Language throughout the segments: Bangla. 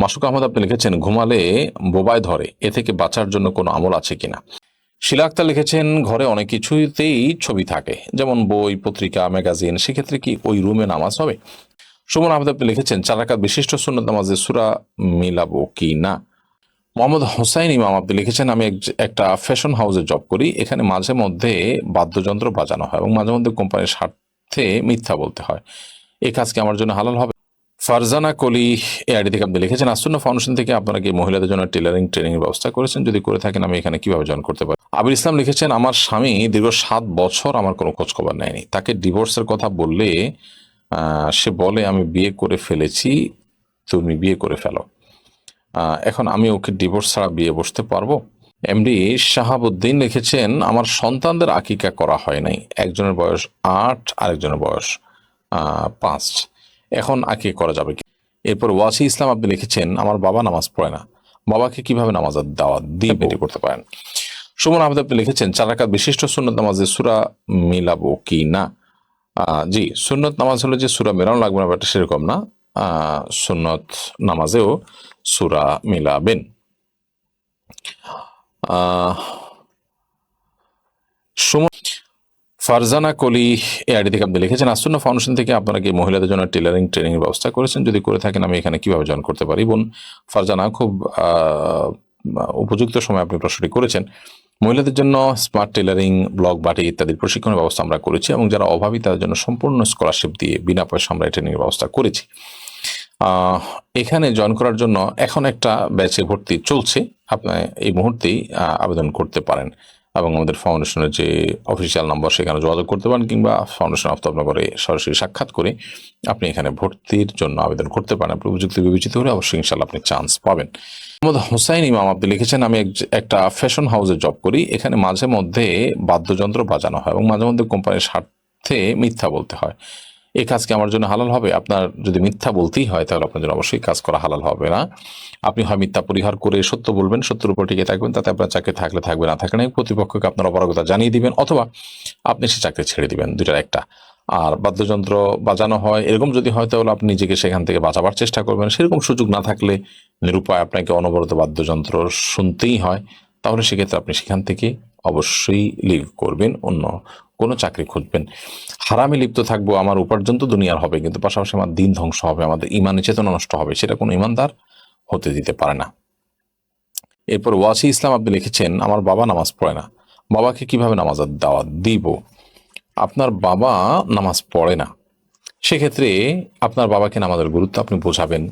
মাসুক আহমদ আপনি লিখেছেন, ঘুমালে বোবায় ধরে, এ থেকে বাঁচার জন্য কোনো আমল আছে কিনা? শিলা আক্তার লিখেছেন, ঘরে অনেক কিছুতেই ছবি থাকে, যেমন বই, পত্রিকা, ম্যাগাজিন, সেক্ষেত্রে কি ওই রুমে নামাজ হবে? সুমন আহমদ আপনি লিখেছেন, 4 রাকাত বিশিষ্ট সুন্নত নামাজে সূরা মিলাবো কি না? মোহাম্মদ হোসাইন ইমাম আপনি লিখেছেন, আমি একটা ফ্যাশন হাউসে জব করি, এখানে মাঝে মধ্যে বাদ্যযন্ত্র বাজানো হয় এবং মাঝে মধ্যে কোম্পানির স্বার্থে মিথ্যা বলতে হয়, এই কাজ কি আমার জন্য হালাল হবে? ফারজানা কলি এআইডি থেকে আপনি লিখেছেন, আসুন্না ফাউন্ডেশন থেকে আপনারা কি মহিলাদের জন্য টেলারিং ট্রেনিং এর ব্যবস্থা করেছেন? যদি করে থাকেন আমি এখানে কিভাবে জয়েন করতে পারি? আবির ইসলাম লিখেছেন, আমার স্বামী দীর্ঘ 7 বছর আমার কোনো খোঁজ খবর নেয়নি, তাকে ডিভোর্সের কথা বললে সে বলে আমি বিয়ে করে ফেলেছি, তুমি বিয়ে করে ফেলো। এখন আমি ওকে ডিভোর্স ছাড়া বিয়ে বসতে পারবো? এমডি শাহাবুদ্দিন লিখেছেন, আমার সন্তানদের আকিকা করা হয় নাই, একজনের বয়স 8, আরেকজনের বয়স 5, এখন আকিকা করা যাবে কি? এরপর ওয়াসি ইসলাম আপনি লিখেছেন, আমার বাবা নামাজ পড়ে না, বাবাকে কিভাবে নামাজের দাওয়াত দিয়ে বেটি করতে পারেন? সুমন আহমেদ আপনি লিখেছেন, 4 রাকাত বিশিষ্ট সুন্নত নামাজে সূরা মিলাবো কি না? জি, সুন্নত নামাজ হলে যে সূরা মেলানো লাগবে না ব্যাপারটা সেরকম না, সুন্নত নামাজেও সূরা মিলাবেন। আহ সুমন ফারজানা কলি এআইডি থেকে আপনি লিখেছেন, আসুন্না ফাউন্ডেশন থেকে আপনারা কি মহিলাদের জন্য টেলারিং ট্রেনিং এর ব্যবস্থা করেছেন? যদি করে থাকেন আমি এখানে কিভাবে জয়েন করতে পারি? বোন ফারজানা, খুব উপযুক্ত সময় আপনি প্রশ্নটি করেছেন। মহিলাদের জন্য স্মার্ট টেলারিং, ব্লক বাটি ইত্যাদির প্রশিক্ষণের ব্যবস্থা আমরা করেছি এবং যারা অভাবী তাদের জন্য সম্পূর্ণ স্কলারশিপ দিয়ে বিনা পয়সা আমরা ট্রেনিং এর ব্যবস্থা করেছি। এখানে জয়েন করার জন্য এখন একটা ব্যাচে ভর্তি চলছে, আপনি এই মুহূর্তেই আবেদন করতে পারেন এবং আমাদের ফাউন্ডেশনের যে অফিসিয়াল নম্বর সেখানে যোগাযোগ করতে পারেন, কিংবা ফাউন্ডেশন আফতাবনগরে সরাসরি সাক্ষাৎ করে আপনি এখানে ভর্তির জন্য আবেদন করতে পারেন। আপনি উপযুক্ত বিবেচিত হলে অবশ্যই ইনশাল্লাহ আপনি চান্স পাবেন। মোহাম্মদ হোসাইন ইমাম আপনি লিখেছেন, আমি একটা ফ্যাশন হাউসে জব করি, এখানে মাঝে মধ্যে বাদ্যযন্ত্র বাজানো হয় এবং মাঝে মধ্যে কোম্পানির স্বার্থে মিথ্যা বলতে হয়, এই কাজ কি আমার জন্য হালাল হবে? আপনার যদি মিথ্যা বলতেই হয় তাহলে আপনার জন্য অবশ্যই কাজ করা হালাল হবে না। আপনি হয় মিথ্যা পরিহার করে সত্য বলবেন, সত্যের উপর টিকে থাকবেন, তাতে আপনার চাকরি থাকলে থাকবে, না থাকলে প্রতিপক্ষকে আপনার অপারগতা জানিয়ে দিবেন, অথবা আপনি সে চাকরি ছেড়ে দিবেন, দুইটার একটা। আর বাদ্যযন্ত্র বাজানো হয় এরকম যদি হয় তাহলে আপনি নিজেকে সেখান থেকে বাঁচাবার চেষ্টা করবেন, সেরকম সুযোগ না থাকলে নিরুপায় আপনাকে অনবরত বাদ্যযন্ত্র শুনতেই হয়, তাহলে সেক্ষেত্রে আপনি সেখান থেকে অবশ্যই লিভ করবেন, অন্য কোনো চাকরি খুঁজবেন। হারামে লিপ্ত থাকবো, আমার উপার্জন তো দুনিয়ার হবে, কিন্তু পাশাপাশি আমার দিন ধ্বংস হবে, আমাদের ইমানের চেতনা নষ্ট হবে, সেটা কোনো ইমানদার হতে দিতে পারে না। এরপর ওয়াসি ইসলাম আপনি লিখেছেন, আমার বাবা নামাজ পড়ে না, বাবাকে কিভাবে নামাজের দাওয়াত দিব? আপনার বাবা নামাজ পড়ে না, সেক্ষেত্রে আপনার বাবাকে নামাজের গুরুত্ব আপনি বোঝাবেন।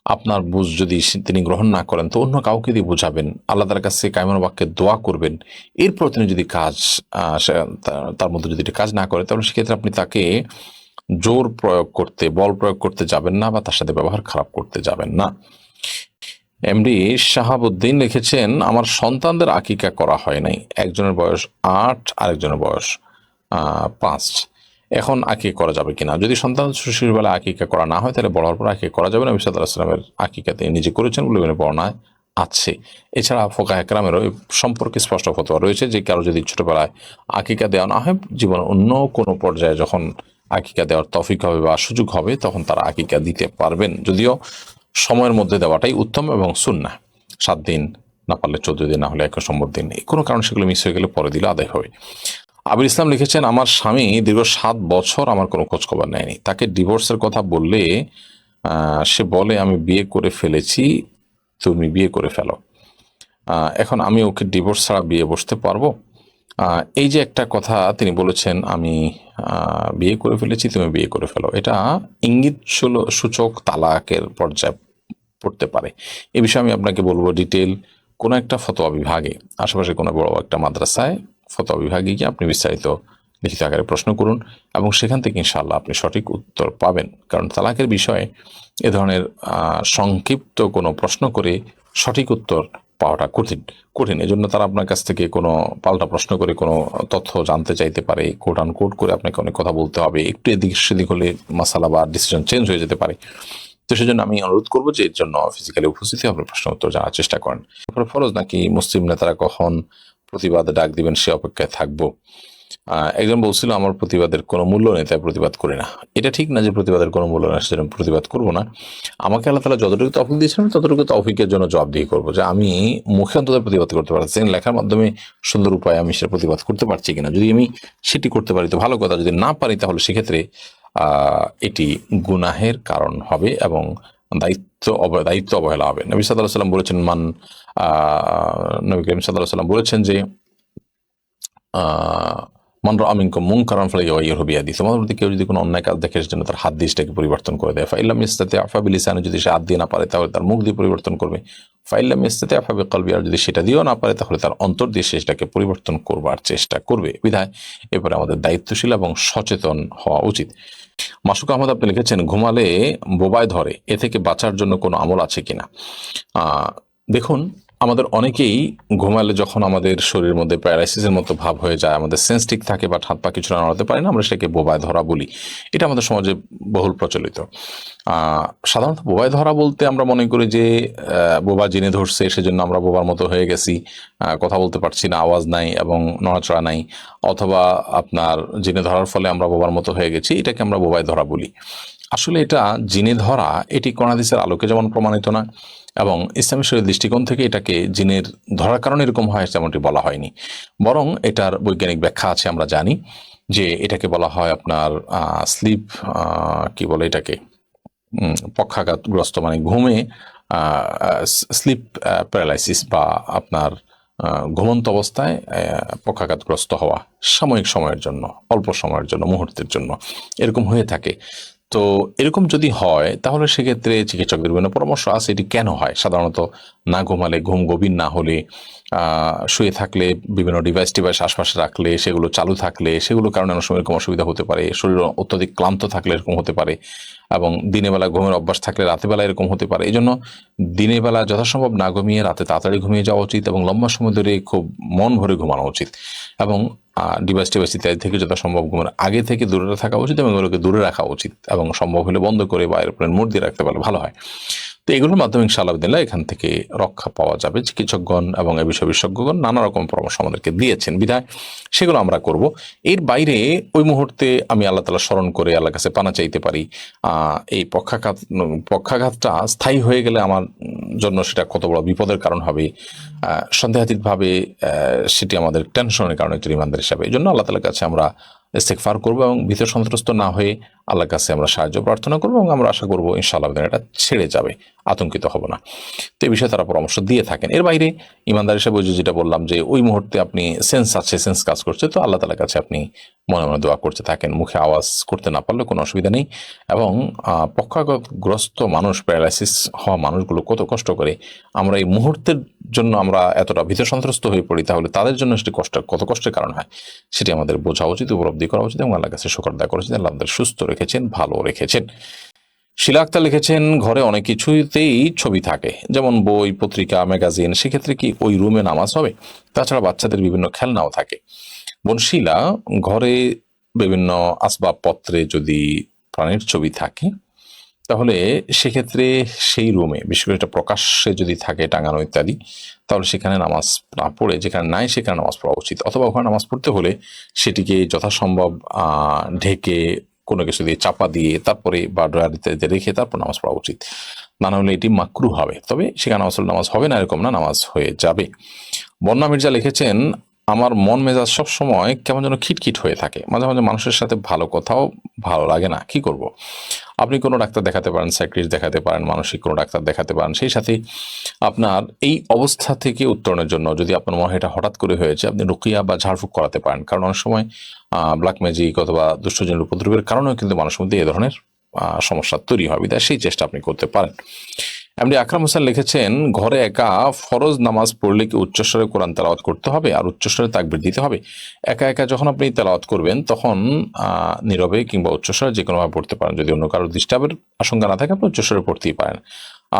আপনার বুঝ যদি তিনি গ্রহণ না করেন তো অন্য কাউকে দিয়ে বোঝাবেন, আল্লাহ তার কাছে কায়মান বাক্যে দোয়া করবেন। এরপর তিনি যদি কাজ তার মধ্যে যদি কাজ না করে তাহলে সেক্ষেত্রে আপনি তাকে জোর প্রয়োগ করতে, বল প্রয়োগ করতে যাবেন না, বা তার সাথে ব্যবহার খারাপ করতে যাবেন না। এমডি শাহাবুদ্দিন লিখেছেন, আমার সন্তানদের আকিকা করা হয় নাই, একজনের বয়স 8, আরেকজনের বয়স 5, এখন আকিকা করা যাবে কিনা? যদি সন্তান শিশুর বেলা আকিকা করা না হয় তাহলে বড় হওয়ার পর আকিকা করা যাবে না। নবী সাল্লাল্লাহু আলাইহি ওয়াসাল্লামের আকিকা তিনি নিজে করেছেন বলে বর্ণনায় আছে। এছাড়া ফোকাহে কেরামেরও এই সম্পর্কে স্পষ্ট ফতোয়া রয়েছে যে কারো যদি ছোটবেলায় আকিকা দেওয়া না হয়, জীবনের অন্য কোনো পর্যায়ে যখন আকিকা দেওয়ার তৌফিক হবে বা সুযোগ হবে তখন তারা আকিকা দিতে পারবেন, যদিও সময়ের মধ্যে দেওয়াটাই উত্তম এবং সুন্নাহ। 7 দিন, না পারলে 14 দিন, না হলে 1 দিন, কোনো কারণে সেগুলো মিস হয়ে গেলে পরে দিলে আদায় হবে। আবির ইসলাম লিখেছেন, আমার স্বামী দীর্ঘ 7 বছর আমার কোনো খোঁজ খবর নেয়নি, তাকে ডিভোর্সের কথা বললে সে বলে আমি বিয়ে করে ফেলেছি, তুমি বিয়ে করে ফেলো। এখন আমি ওকে ডিভোর্স ছাড়া বিয়ে বসতে পারবো? এই যে একটা কথা তিনি বলেছেন, আমি বিয়ে করে ফেলেছি, তুমি বিয়ে করে ফেলো, এটা ইঙ্গিত সূচক তালাকের পর্যায়ে পড়তে পারে। এ বিষয়ে আমি আপনাকে বলবো ডিটেল কোনো একটা ফতোয়া বিভাগে, আশেপাশে কোনো বড় একটা মাদ্রাসায় ফতোয়া বিভাগে গিয়ে আপনি বিস্তারিত লিখিত আকারে প্রশ্ন করুন এবং সেখান থেকে ইনশাআল্লাহ আপনি সঠিক উত্তর পাবেন। কারণ তালাকের বিষয়ে এ ধরনের সংক্ষিপ্ত কোনো প্রশ্ন করে সঠিক উত্তর পাওয়াটা কঠিন। এজন্য তারা আপনার কাছ থেকে কোনো পাল্টা প্রশ্ন করে কোনো তথ্য জানতে চাইতে পারে, কোট আনকোট করে আপনাকে অনেক কথা বলতে হবে, একটু এদিক সেদিক হলে মাসালা বা ডিসিশন চেঞ্জ হয়ে যেতে পারে। তো সেজন্য আমি অনুরোধ করবো যে এর জন্য ফিজিক্যালি উপস্থিত হয়ে আপনার প্রশ্ন উত্তর জানার চেষ্টা করেন। তারপরে ফরজ নাকি মুসলিম নেতারা কখন প্রতিবাদে ডাক দিবেন সে অপেক্ষায় থাকবো। একজন বলছিল আমার প্রতিবাদের কোনো মূল্য নেই, তাই প্রতিবাদ করি না। এটা ঠিক না যে প্রতিবাদের কোনো মূল্য নেই সেজন্য প্রতিবাদ করব না। আমাকে আল্লাহ তাআলা যতটুকু তৌফিক দিয়েছেন ততটুকু তৌফিকের জন্য জবাবদিহি করবো, যে আমি মুখে অন্তত প্রতিবাদ করতে পারছি, লেখার মাধ্যমে সুন্দর উপায়ে আমি সেটা প্রতিবাদ করতে পারছি কিনা। যদি আমি সেটি করতে পারি তো ভালো কথা, যদি না পারি তাহলে সেক্ষেত্রে এটি গুনাহের কারণ হবে এবং দায়িত্ব অবহেলা হবে। নবী সাল্লাল্লাহু আলাইহি ওয়াসাল্লাম বলেছেন নবী করিম সাল্লাল্লাহু আলাইহি ওয়াসাল্লাম বলেছেন যে মান রাআ মিনকুম মুনকারান ফালিয়ুগাইয়িরহু বিয়াদিহি, তোমাদের মধ্যে কেউ যদি কোনো অন্যায় কাজ দেখে সেজন্য তার হাত দিয়ে সেটাকে পরিবর্তন করে দেয়। ফাইল্লাম ইসতাতি' ফাবিলিসানি, যদি সে হাত দিয়ে না পারে তাহলে তার মুখ দিয়ে পরিবর্তন করবে। ফাইল্লাম ইসতাতি' ফাবিকলবি, আর যদি সেটা দিয়েও না পারে তাহলে তার অন্তর দিয়ে সেটাকে পরিবর্তন করবার চেষ্টা করবে। বিধায় এরপরে আমাদের দায়িত্বশীল এবং সচেতন হওয়া উচিত। মাসুক আহমদ আপনি লিখেছেন, ঘুমালে বোবায় ধরে, এ থেকে বাঁচার জন্য কোনো আমল আছে কিনা? দেখুন, আমাদের অনেকেই ঘুমালে যখন আমাদের শরীরের মধ্যে প্যারালাইসিসের মতো ভাব হয়ে যায়, আমাদের সেন্স ঠিক থাকে বা হাত পা কিছুটা নাড়াতে পারি না, আমরা সেটাকে বোবায় ধরা বলি। এটা আমাদের সমাজে বহুল প্রচলিত। সাধারণত বোবায় ধরা বলতে আমরা মনে করি যে বোবা জিনে ধরছে, সেজন্য আমরা বোবার মতো হয়ে গেছি, কথা বলতে পারছি না, আওয়াজ নাই এবং নড়াচড়া নাই, অথবা আপনার জিনে ধরার ফলে আমরা বোবার মতো হয়ে গেছি, এটাকে আমরা বোবায় ধরা বলি। আসলে এটা জিনে ধরা, এটি কোরআন হাদিসের আলোকে যেমন প্রমাণিত না, এবং ইসলামী শরীয়তের দৃষ্টিকোণ থেকে এটাকে জিনের ধরার কারণে এরকম হয় তেমনটি বলা হয়নি। বরং এটার বৈজ্ঞানিক ব্যাখ্যা আছে। আমরা জানি যে এটাকে বলা হয় আপনার স্লিপ, কি বলে এটাকে, পক্ষাঘাতগ্রস্ত, মানে ঘুমে স্লিপ প্যারালাইসিস, বা আপনার ঘুমন্ত অবস্থায় পক্ষাঘাতগ্রস্ত হওয়া, সাময়িক সময়ের জন্য, অল্প সময়ের জন্য, মুহূর্তের জন্য এরকম হয়ে থাকে। তো এরকম যদি হয় তাহলে সেক্ষেত্রে চিকিৎসকদের বিভিন্ন পরামর্শ আছে এটি কেন হয়। সাধারণত না ঘুমালে, ঘুম গভীর না হলে, শুয়ে থাকলে, বিভিন্ন ডিভাইস আশপাশে রাখলে, সেগুলো চালু থাকলে, সেগুলোর কারণে অনেক সময় এরকম অসুবিধা হতে পারে। শরীর অত্যধিক ক্লান্ত থাকলে এরকম হতে পারে, এবং দিনের বেলা ঘুমের অভ্যাস থাকলে রাতের বেলা এরকম হতে পারে। এই জন্য দিনের বেলা যথাসম্ভব না ঘুমিয়ে রাতে তাড়াতাড়ি ঘুমিয়ে যাওয়া উচিত, এবং লম্বা সময় ধরে খুব মন ভরে ঘুমানো উচিত, এবং ডিভাইস ইত্যাদি থেকে যথাসম্ভব ঘুমের আগে থেকে দূরে থাকা উচিত, এবং এগুলোকে দূরে রাখা উচিত, এবং সম্ভব হলে বন্ধ করে বা এরোপ্লেন মোড দিয়ে রাখতে পারলে ভালো হয়। তো এগুলোর মাধ্যমে ইনশাআল্লাহ এখান থেকে রক্ষা পাওয়া যাবে। চিকিৎসকগণ এবং এ বিষয়ে বিশেষজ্ঞগণ নানা রকম পরামর্শ আমাদেরকে দিয়েছেন, বিধায় সেগুলো আমরা করব। এর বাইরে ওই মুহূর্তে আমি আল্লাহ তাআলা স্মরণ করে আল্লাহর কাছে পানা চাইতে পারি। এই পক্ষাঘাতটা স্থায়ী হয়ে গেলে আমার জন্য সেটা কত বড় বিপদের কারণ হবে, সন্দেহাতীতভাবে সেটি আমাদের টেনশনের কারণে একটি রিমান্ডার হিসাবে। এই জন্য আল্লাহ তাআলার কাছে আমরা ইস্তেগফার করবো, এবং ভীত সন্ত্রস্ত না হয়ে আল্লাহর কাছে আমরা সাহায্য প্রার্থনা করবো, এবং আমরা আশা করবো ইনশাআল্লাহ এটা ছেড়ে যাবে, আতঙ্কিত হব না। তো এই বিষয়ে তারা পরামর্শ দিয়ে থাকেন। এর বাইরে ইমানদার হিসেবে যেটা বললাম, যে ওই মুহূর্তে আপনি সেন্স আছে, সেন্স কাজ করছে, তো আল্লাহ তাআলার কাছে আপনি মনে মনে দোয়া করতে থাকেন, মুখে আওয়াজ করতে না পারলে কোনো অসুবিধা নেই। এবং পক্ষাঘাতগ্রস্ত মানুষ, প্যারালাইসিস হওয়া মানুষগুলো কত কষ্ট করে, আমরা এই মুহূর্তের জন্য আমরা এতটা ভীত সন্ত্রস্ত হয়ে পড়ি, তাহলে তাদের জন্য সেটি কত কষ্টের কারণ হয় সেটি আমাদের বোঝা উচিত, উপলব্ধি করা উচিত, এবং আল্লাহর কাছে শুকর আদায় করা উচিত। আল্লাহ আমাদের সুস্থ রেখেছেন, ভালো রেখেছেন। শিলা আক্তার লিখেছেন, ঘরে অনেক কিছুতেই ছবি থাকে, যেমন বই, পত্রিকা, ম্যাগাজিন, সেক্ষেত্রে কি ওই রুমে নামাজ হবে? তাছাড়া বাচ্চাদের বিভিন্ন খেলনাও থাকে। বোন শিলা, ঘরে বিভিন্ন আসবাবপত্রে যদি প্রাণীর ছবি থাকে তাহলে সেক্ষেত্রে সেই রুমে, বিশেষ করে এটা প্রকাশ্যে যদি থাকে টাঙানো ইত্যাদি, তাহলে সেখানে নামাজ না পড়ে, যেখানে নাই সেখানে নামাজ পড়া উচিত। অথবা ওখানে নামাজ পড়তে হলে সেটিকে যথাসম্ভব ঢেকে কোনো কিছু দিয়ে চাপা দিয়ে তারপরে, বা ড্রয়ার ইত্যাদিতে রেখে তারপর নামাজ পড়া উচিত। না হলে এটি মাকরু হবে। তবে সেখানে আসলে নামাজ হবে না এরকম না, নামাজ হয়ে যাবে। বন্যা মির্জা লিখেছেন, আমার মন মেজাজ সব সময় কেমন যেন খিটখিট হয়ে থাকে, মাঝে মাঝে মানুষের সাথে ভালো কথাও ভালো লাগে না, কি করব? আপনি কোনো ডাক্তার দেখাতে পারেন, সাইকিয়াট্রিস্ট দেখাতে পারেন, মানসিক কোনো ডাক্তার দেখাতে পারেন। সেই সাথে আপনার এই অবস্থা থেকে উত্তরণের জন্য, যদি আপনার মনে হয় এটা হঠাৎ করে হয়েছে, আপনি রুকিয়া বা ঝাড়ফুঁক করাতে পারেন। কারণ অনেক সময় ব্ল্যাক ম্যাজিক অথবা দুষ্টজনের উপদ্রবের কারণেও কিন্তু মানুষের মধ্যে এ ধরনের সমস্যা তৈরি হয়, বিধায় সেই চেষ্টা আপনি করতে পারেন। এমনি আকরাম হোসেন লিখেছেন, ঘরে একা ফরজ নামাজ পড়লে কি উচ্চস্বরে কোরআন তেলাওয়াত করতে হবে আর উচ্চস্বরে তাকবীর দিতে হবে? একা একা যখন আপনি তেলাওয়াত করবেন তখন নীরবে কিংবা উচ্চস্বরে যে কোনোভাবে পড়তে পারেন। যদি অন্য কারোর ডিস্টার্বের আশঙ্কা না থাকে আপনি উচ্চস্বরে পড়তেই পারেন।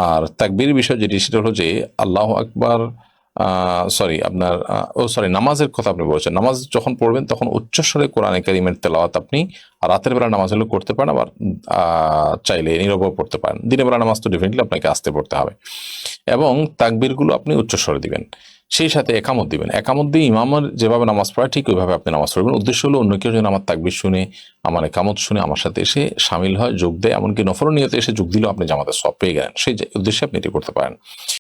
আর তাকবীর বিষয় যেটি, সেটা হলো যে আল্লাহু আকবার, নামাজের কথা আপনি বলছেন। নামাজ যখন পড়বেন তখন উচ্চস্বরে কোরআনে কারীমের তেলাওয়াত আপনি রাতের বেলা নামাজ হলেও করতে পারেন, আবার চাইলে নীরবেও পড়তে পারেন। দিনের বেলা নামাজ তো ডেফিনেটলি আপনাকে আস্তে পড়তে হবে, এবং তাকবীরগুলো আপনি উচ্চস্বরে দিবেন। সেই সাথে একামত দিবেন, একামত দিয়ে ইমামের যেভাবে নামাজ পড়ায় ঠিক ওইভাবে আপনি নামাজ পড়বেন। উদ্দেশ্য হলো অন্য কেউ যেন আমার তাকবীর শুনে, আমার একামত শুনে আমার সাথে এসে সামিল হয়, যোগ দেয়, এমনকি নফল নিয়তে এসে যোগ দিলেও আপনি জামাতের সওয়াব পেয়ে গেলেন। সেই উদ্দেশ্যে আপনি এটি করতে পারেন।